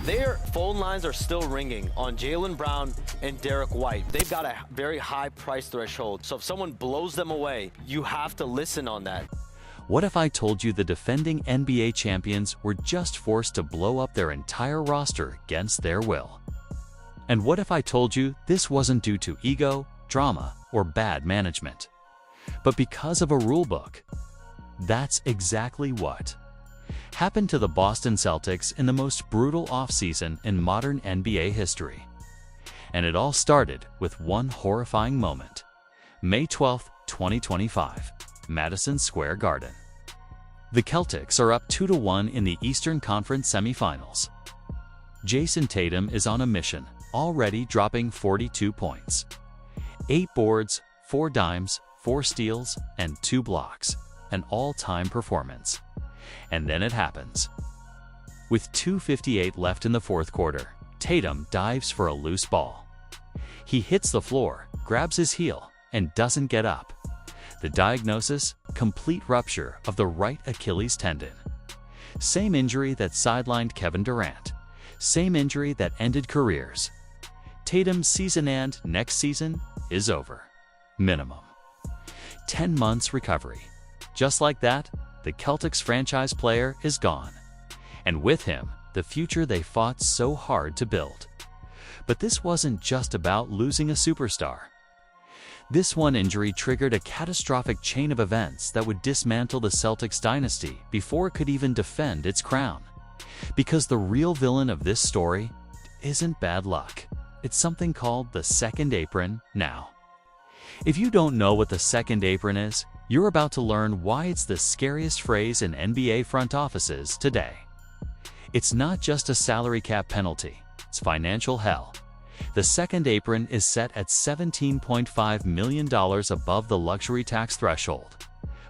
Their phone lines are still ringing on Jaylen Brown and Derek White. They've got a very high price threshold, so if someone blows them away, you have to listen on that. What if I told you the defending NBA champions were just forced to blow up their entire roster against their will? And what if I told you this wasn't due to ego, drama, or bad management, but because of a rule book? That's exactly what happened to the Boston Celtics in the most brutal offseason in modern NBA history. And it all started with one horrifying moment. May 12, 2025, Madison Square Garden. The Celtics are up 2-1 in the Eastern Conference semifinals. Jason Tatum is on a mission, already dropping 42 points. 8 boards, 4 dimes, 4 steals, and 2 blocks. An all-time performance. And then it happens. With 2:58 left in the fourth quarter, Tatum dives for a loose ball. He hits the floor, grabs his heel, and doesn't get up. The diagnosis: complete rupture of the right Achilles tendon. Same injury that sidelined Kevin Durant. Same injury that ended careers. Tatum's season and next season is over. Minimum 10 months recovery. Just like that, the Celtics franchise player is gone. And with him, the future they fought so hard to build. But this wasn't just about losing a superstar. This one injury triggered a catastrophic chain of events that would dismantle the Celtics dynasty before it could even defend its crown. Because the real villain of this story isn't bad luck. It's something called the second apron now. If you don't know what the second apron is, you're about to learn why it's the scariest phrase in NBA front offices today. It's not just a salary cap penalty, it's financial hell. The second apron is set at $17.5 million above the luxury tax threshold.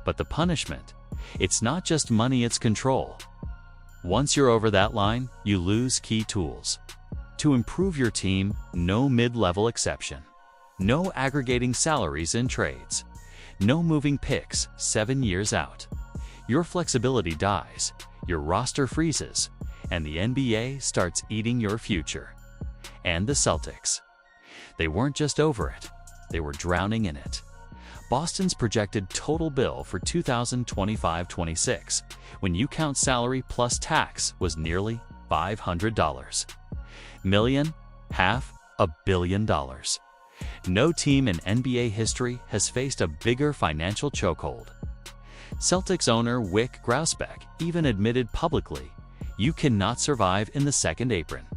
But the punishment? It's not just money, it's control. Once you're over that line, you lose key tools. To improve your team, no mid-level exception. No aggregating salaries in trades. No moving picks 7 years out. Your flexibility dies, your roster freezes, and the NBA starts eating your future. And the Celtics. They weren't just over it, they were drowning in it. Boston's projected total bill for 2025-26, when you count salary plus tax, was nearly $500 million, $500 million. No team in NBA history has faced a bigger financial chokehold. Celtics owner Wyc Grousbeck even admitted publicly, "You cannot survive in the second apron."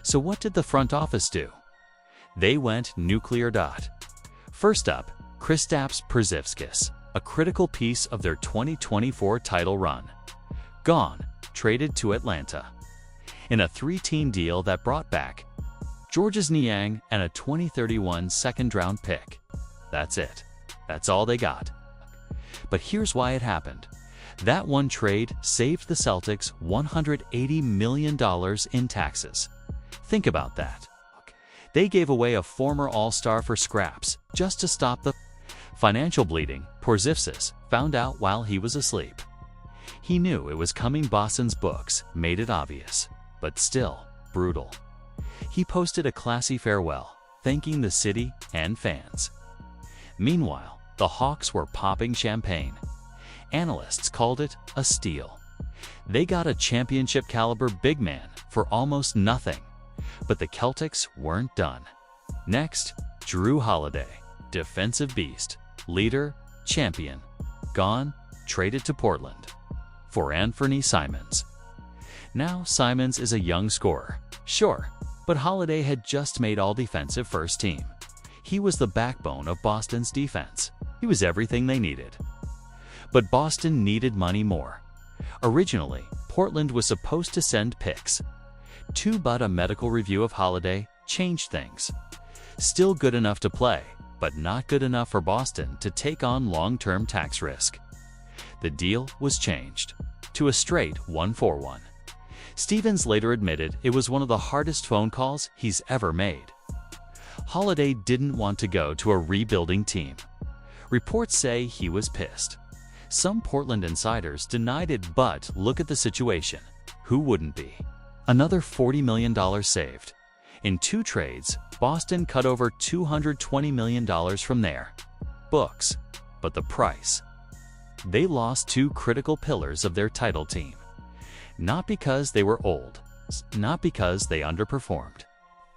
So what did the front office do? They went nuclear. First up, Kristaps Porzingis, a critical piece of their 2024 title run. Gone, traded to Atlanta. In a 3-team deal that brought back Georges Niang and a 2031 second-round pick. That's it. That's all they got. But here's why it happened. That one trade saved the Celtics $180 million in taxes. Think about that. They gave away a former All-Star for scraps just to stop the financial bleeding. Porzingis found out while he was asleep. He knew it was coming. Boston's books made it obvious, but still brutal. He posted a classy farewell, thanking the city and fans. Meanwhile, the Hawks were popping champagne. Analysts called it a steal. They got a championship-caliber big man for almost nothing. But the Celtics weren't done. Next, Jrue Holiday, defensive beast, leader, champion. Gone, traded to Portland. For Anthony Simons. Now Simons is a young scorer, sure, but Holiday had just made all-defensive first team. He was the backbone of Boston's defense. He was everything they needed. But Boston needed money more. Originally, Portland was supposed to send picks. But a medical review of Holiday changed things. Still good enough to play, but not good enough for Boston to take on long-term tax risk. The deal was changed to a straight 1-for-1. Stevens later admitted it was one of the hardest phone calls he's ever made. Holiday didn't want to go to a rebuilding team. Reports say he was pissed. Some Portland insiders denied it, but look at the situation. Who wouldn't be? Another $40 million saved. In 2 trades, Boston cut over $220 million from their books. But the price? They lost 2 critical pillars of their title team. Not because they were old, not because they underperformed,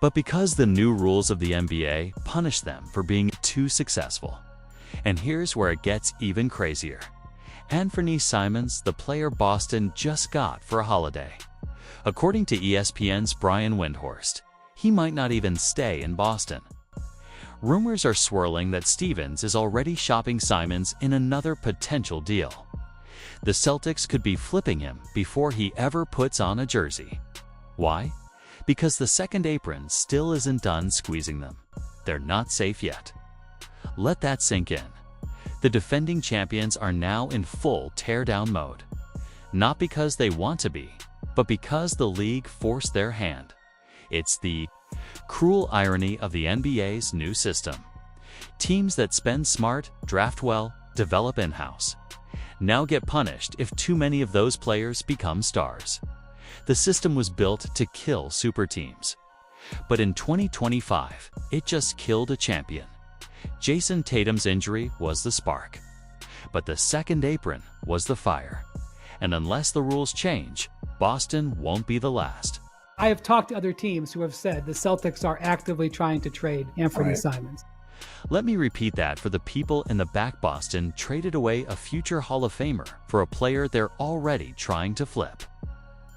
but because the new rules of the NBA punish them for being too successful. And here's where it gets even crazier. Anfernee Simons, the player Boston just got for a holiday. According to ESPN's Brian Windhorst, he might not even stay in Boston. Rumors are swirling that Stevens is already shopping Simons in another potential deal. The Celtics could be flipping him before he ever puts on a jersey. Why? Because the second apron still isn't done squeezing them. They're not safe yet. Let that sink in. The defending champions are now in full tear-down mode. Not because they want to be, but because the league forced their hand. It's the cruel irony of the NBA's new system. Teams that spend smart, draft well, develop in-house, now get punished if too many of those players become stars. The system was built to kill super teams. But in 2025, it just killed a champion. Jason Tatum's injury was the spark. But the second apron was the fire. And unless the rules change, Boston won't be the last. I have talked to other teams who have said the Celtics are actively trying to trade Anfernee Simons. Let me repeat that for the people in the back. Boston traded away a future Hall of Famer for a player they're already trying to flip.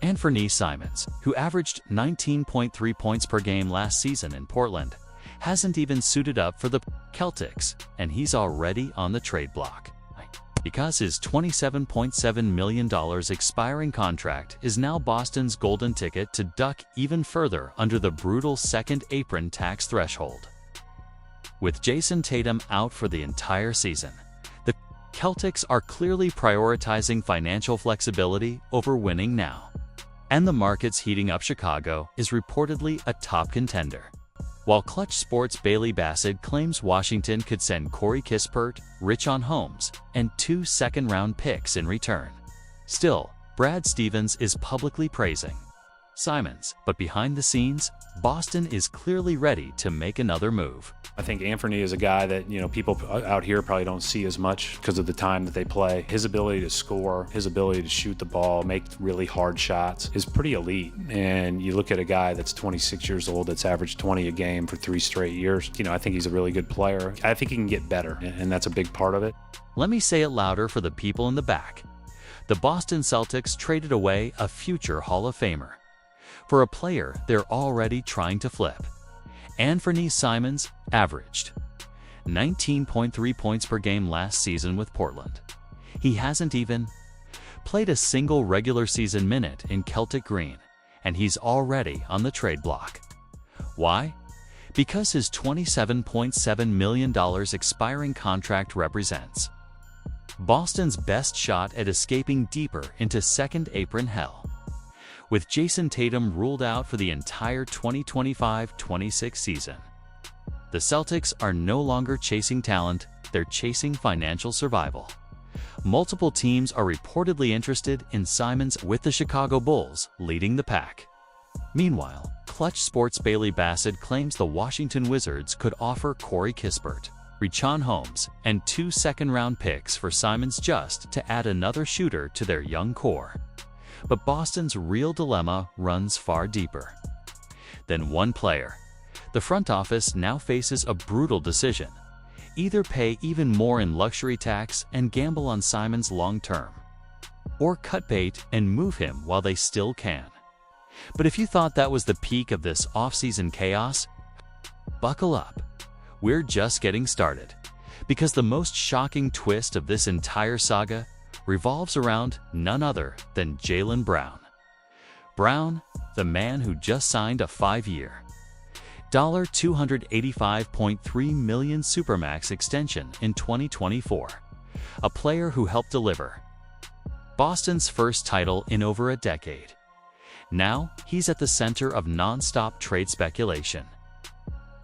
Anfernee Simons, who averaged 19.3 points per game last season in Portland, hasn't even suited up for the Celtics, and he's already on the trade block. Because his $27.7 million expiring contract is now Boston's golden ticket to duck even further under the brutal second apron tax threshold. With Jason Tatum out for the entire season, the Celtics are clearly prioritizing financial flexibility over winning now. And the market's heating up. Chicago is reportedly a top contender. While Clutch Sports' Bailey Bassett claims Washington could send Corey Kispert, Richaun Holmes, and 2 second-round picks in return. Still, Brad Stevens is publicly praising Simons, but behind the scenes, Boston is clearly ready to make another move. I think Anfernee is a guy that, people out here probably don't see as much because of the time that they play. His ability to score, his ability to shoot the ball, make really hard shots is pretty elite. And you look at a guy that's 26 years old that's averaged 20 a game for 3 straight years. I think he's a really good player. I think he can get better, and that's a big part of it. Let me say it louder for the people in the back. The Boston Celtics traded away a future Hall of Famer for a player they're already trying to flip. Anfernee Simons averaged 19.3 points per game last season with Portland. He hasn't even played a single regular season minute in Celtic green, and he's already on the trade block. Why? Because his $27.7 million expiring contract represents Boston's best shot at escaping deeper into second apron hell. With Jason Tatum ruled out for the entire 2025-26 season, the Celtics are no longer chasing talent, they're chasing financial survival. Multiple teams are reportedly interested in Simons, with the Chicago Bulls leading the pack. Meanwhile, Clutch Sports' Bailey Bassett claims the Washington Wizards could offer Corey Kispert, Richaun Holmes, and 2 second-round picks for Simons just to add another shooter to their young core. But Boston's real dilemma runs far deeper than one player. The front office now faces a brutal decision: either pay even more in luxury tax and gamble on Simons long-term, or cut bait and move him while they still can. But if you thought that was the peak of this offseason chaos, buckle up. We're just getting started, because the most shocking twist of this entire saga revolves around none other than Jaylen Brown. Brown, the man who just signed a 5-year, $285.3 million Supermax extension in 2024, a player who helped deliver Boston's first title in over a decade. Now, he's at the center of non-stop trade speculation.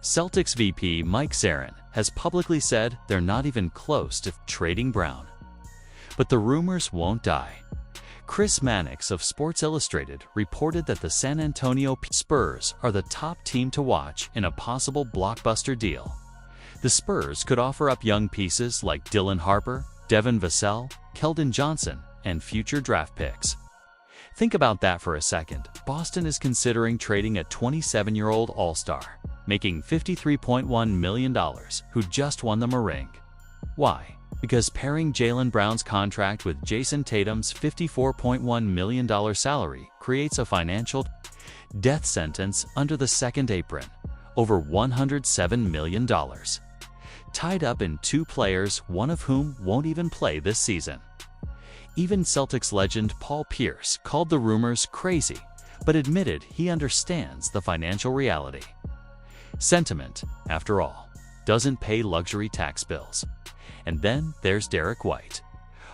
Celtics VP Mike Zarin has publicly said they're not even close to trading Brown. But the rumors won't die. Chris Mannix of Sports Illustrated reported that the San Antonio Spurs are the top team to watch in a possible blockbuster deal. The Spurs could offer up young pieces like Dylan Harper, Devin Vassell, Keldon Johnson, and future draft picks. Think about that for a second. Boston is considering trading a 27-year-old All-Star, making $53.1 million, who just won them a ring. Why? Because pairing Jaylen Brown's contract with Jason Tatum's $54.1 million salary creates a financial death sentence under the second apron, over $107 million. Tied up in two players, one of whom won't even play this season. Even Celtics legend Paul Pierce called the rumors crazy, but admitted he understands the financial reality. Sentiment, after all, doesn't pay luxury tax bills. And then there's Derek White,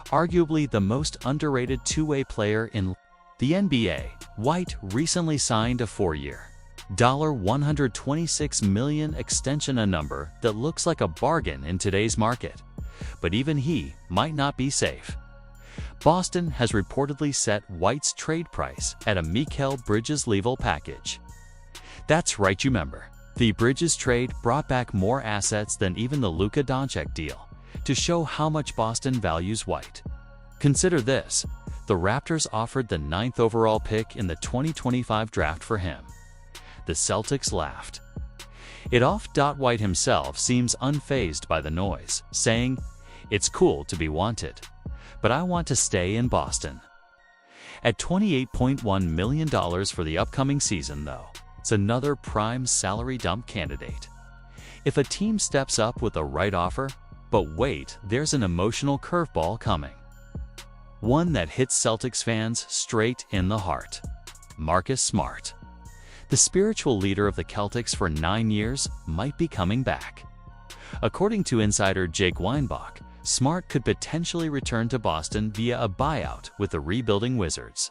arguably the most underrated two-way player in the NBA. White recently signed a 4-year, $126 million extension, a number that looks like a bargain in today's market. But even he might not be safe. Boston has reportedly set White's trade price at a Mikal Bridges-level package. That's right, you remember. The Bridges trade brought back more assets than even the Luka Doncic deal, to show how much Boston values White. Consider this: the Raptors offered the 9th overall pick in the 2025 draft for him. The Celtics laughed it off. White himself seems unfazed by the noise, saying, "It's cool to be wanted, but I want to stay in Boston." At $28.1 million for the upcoming season, though, it's another prime salary dump candidate. If a team steps up with the right offer, but wait, there's an emotional curveball coming. One that hits Celtics fans straight in the heart. Marcus Smart. The spiritual leader of the Celtics for 9 years might be coming back. According to insider Jake Weinbach, Smart could potentially return to Boston via a buyout with the rebuilding Wizards.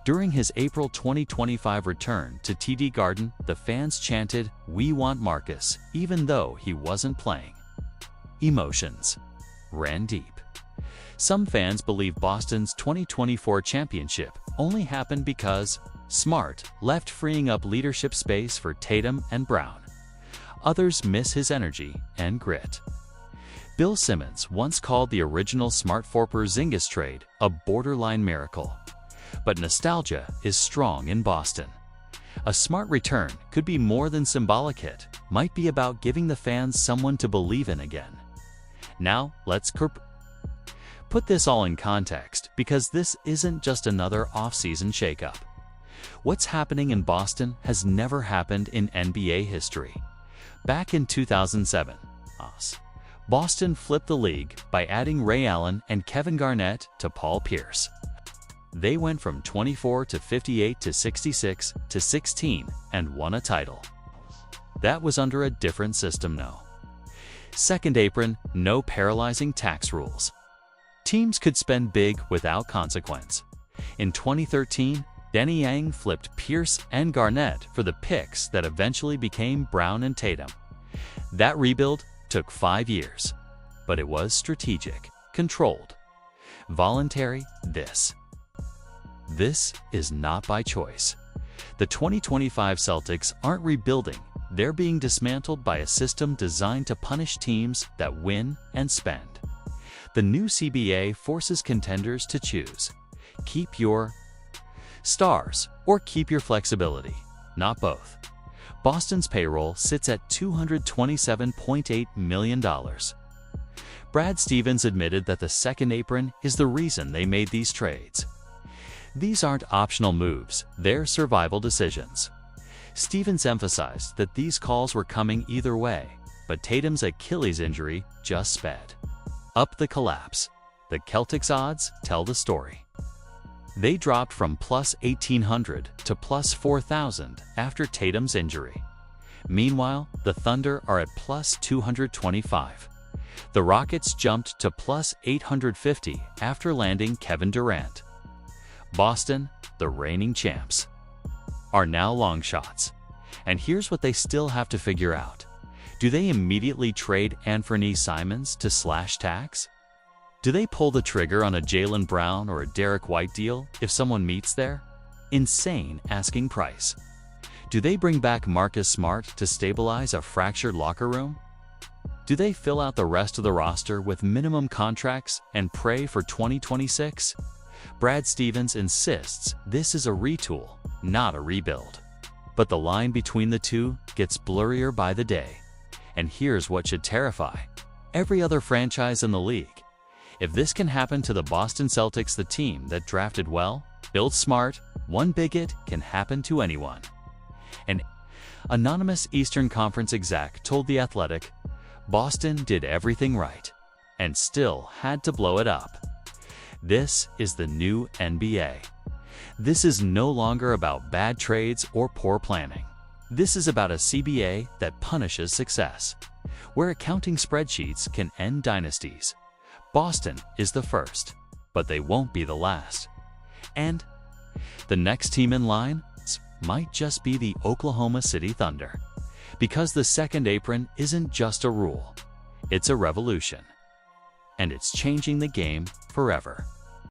During his April 2025 return to TD Garden, the fans chanted, "We want Marcus," even though he wasn't playing. Emotions ran deep. Some fans believe Boston's 2024 championship only happened because Smart left, freeing up leadership space for Tatum and Brown. Others miss his energy and grit. Bill Simmons once called the original Smart-for-Porzingis trade a borderline miracle. But nostalgia is strong in Boston. A Smart return could be more than symbolic. It might be about giving the fans someone to believe in again. Now, let's put this all in context, because this isn't just another offseason shakeup. What's happening in Boston has never happened in NBA history. Back in 2007, Boston flipped the league by adding Ray Allen and Kevin Garnett to Paul Pierce. They went from 24 to 58 to 66 to 16 and won a title. That was under a different system now. Second apron, no paralyzing tax rules. Teams could spend big without consequence. In 2013, Danny Ainge flipped Pierce and Garnett for the picks that eventually became Brown and Tatum. That rebuild took 5 years, but it was strategic, controlled, voluntary. This is not by choice. The 2025 Celtics aren't rebuilding. They're being dismantled by a system designed to punish teams that win and spend. The new CBA forces contenders to choose: keep your stars or keep your flexibility, not both. Boston's payroll sits at $227.8 million. Brad Stevens admitted that the second apron is the reason they made these trades. These aren't optional moves, they're survival decisions. Stevens emphasized that these calls were coming either way, but Tatum's Achilles injury just sped up the collapse. The Celtics' odds tell the story. They dropped from plus 1,800 to plus 4,000 after Tatum's injury. Meanwhile, the Thunder are at plus 225. The Rockets jumped to plus 850 after landing Kevin Durant. Boston, the reigning champs, are now long shots. And here's what they still have to figure out. Do they immediately trade Anthony Simons to slash tax? Do they pull the trigger on a Jaylen Brown or a Derek White deal if someone meets their insane asking price? Do they bring back Marcus Smart to stabilize a fractured locker room? Do they fill out the rest of the roster with minimum contracts and pray for 2026? Brad Stevens insists this is a retool, not a rebuild. But the line between the two gets blurrier by the day. And here's what should terrify every other franchise in the league. If this can happen to the Boston Celtics, the team that drafted well, built smart, one big it can happen to anyone. An anonymous Eastern Conference exec told The Athletic, Boston did everything right and still had to blow it up. This is the new NBA. This is no longer about bad trades or poor planning. This is about a CBA that punishes success, where accounting spreadsheets can end dynasties. Boston is the first, but they won't be the last. And the next team in line might just be the Oklahoma City Thunder, because the second apron isn't just a rule, it's a revolution. And it's changing the game forever.